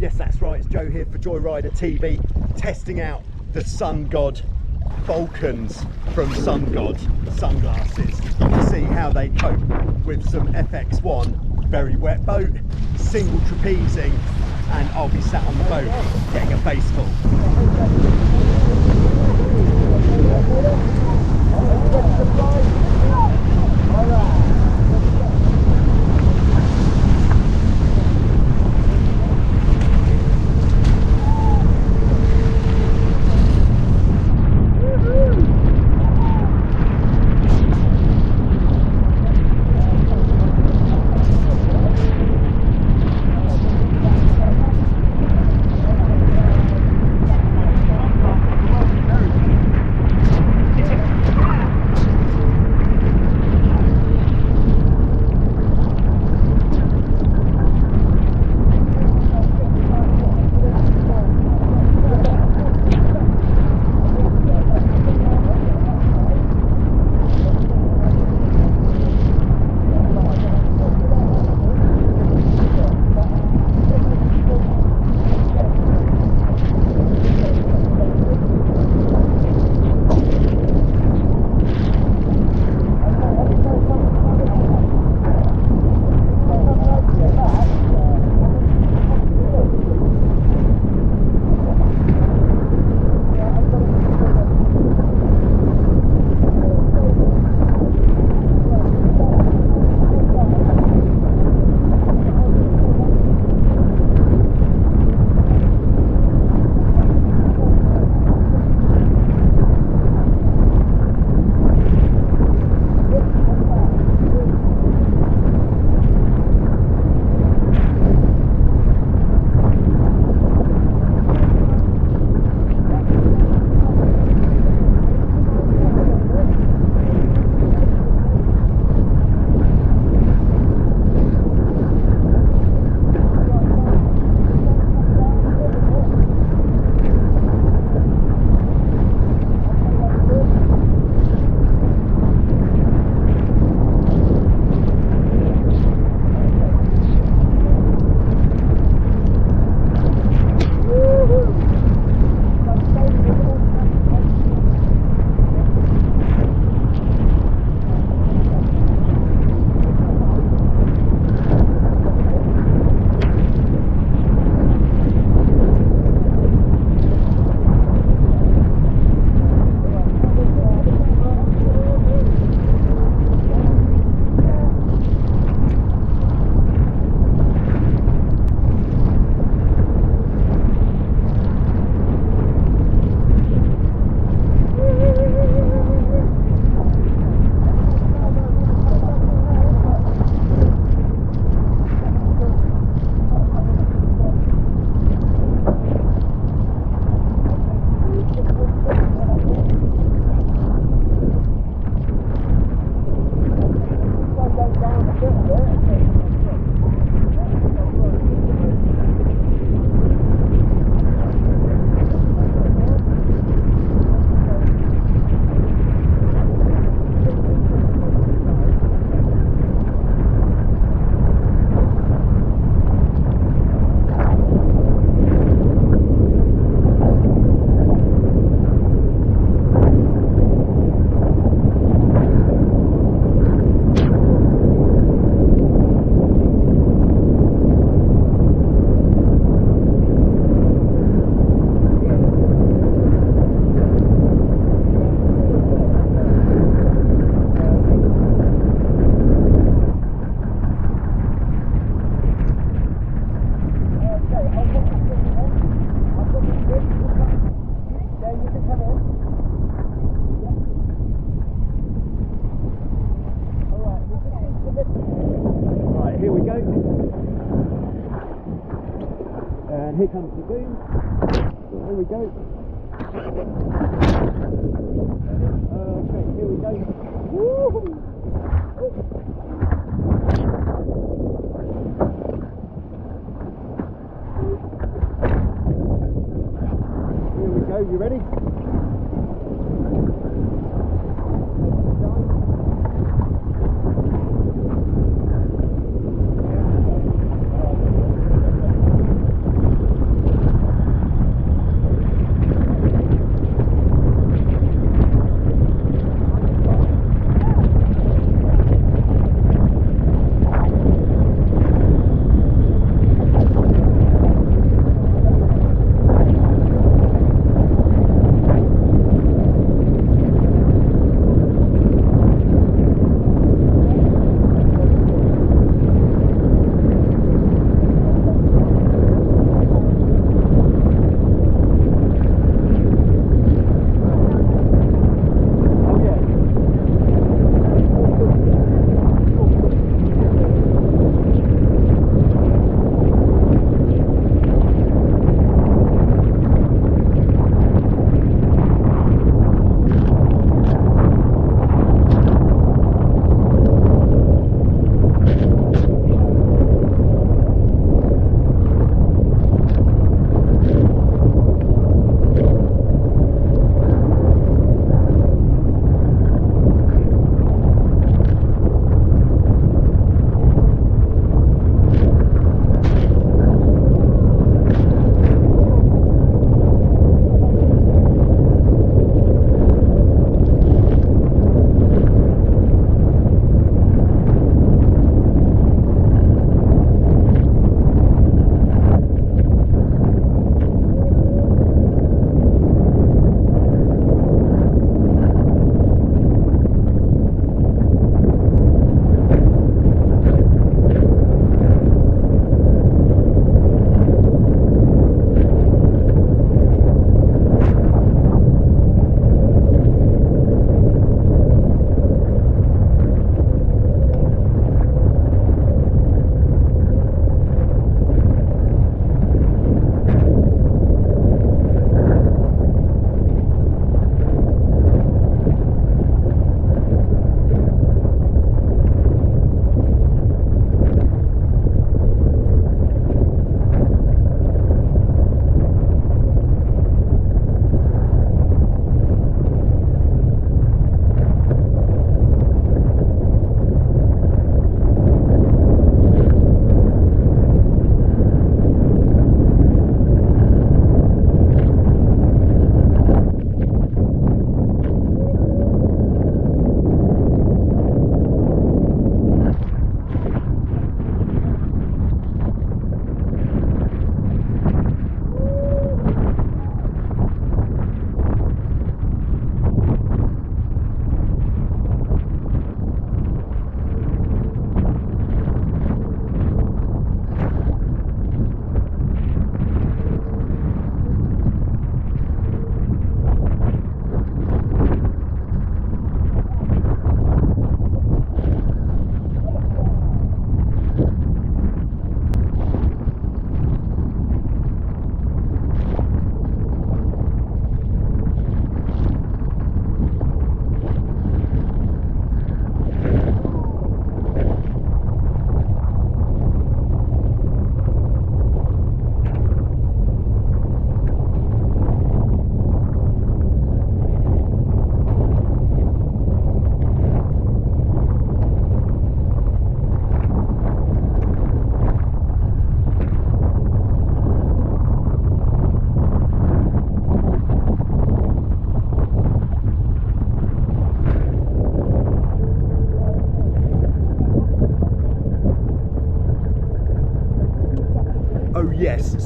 Yes, that's right, it's Joe here for Joyrider TV, testing out the SunGod Vulcans from SunGod sunglasses to see how they cope with some FX1 very wet boat, single trapezing, and I'll be sat on the boat getting a face full. And here comes the boom. Here we go. Okay, here we go. Woo-hoo. Here we go, you ready?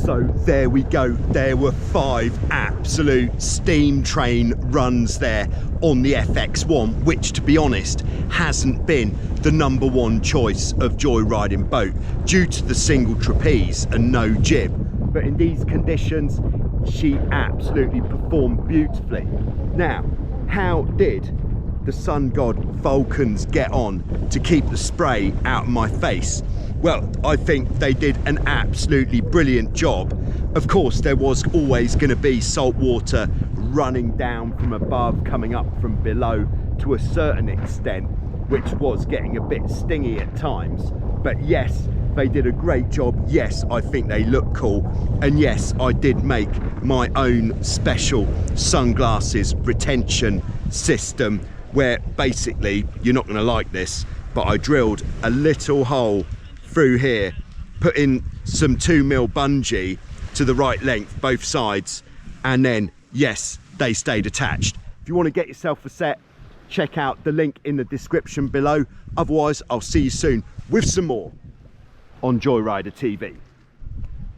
So there we go, there were 5 absolute steam train runs there on the FX1, which to be honest hasn't been the #1 choice of joyriding boat due to the single trapeze and no jib. But in these conditions, she absolutely performed beautifully. Now, how did the Sun God Vulcans get on to keep the spray out of my face? Well, I think they did an absolutely brilliant job. Of course, there was always going to be salt water running down from above, coming up from below to a certain extent, which was getting a bit stingy at times. But yes, they did a great job. Yes, I think they look cool. And yes, I did make my own special sunglasses retention system where basically, you're not going to like this, but I drilled a little hole through here, put in some 2mm bungee to the right length, both sides, and then yes, they stayed attached. If you want to get yourself a set, check out the link in the description below. Otherwise, I'll see you soon with some more on Joyrider TV.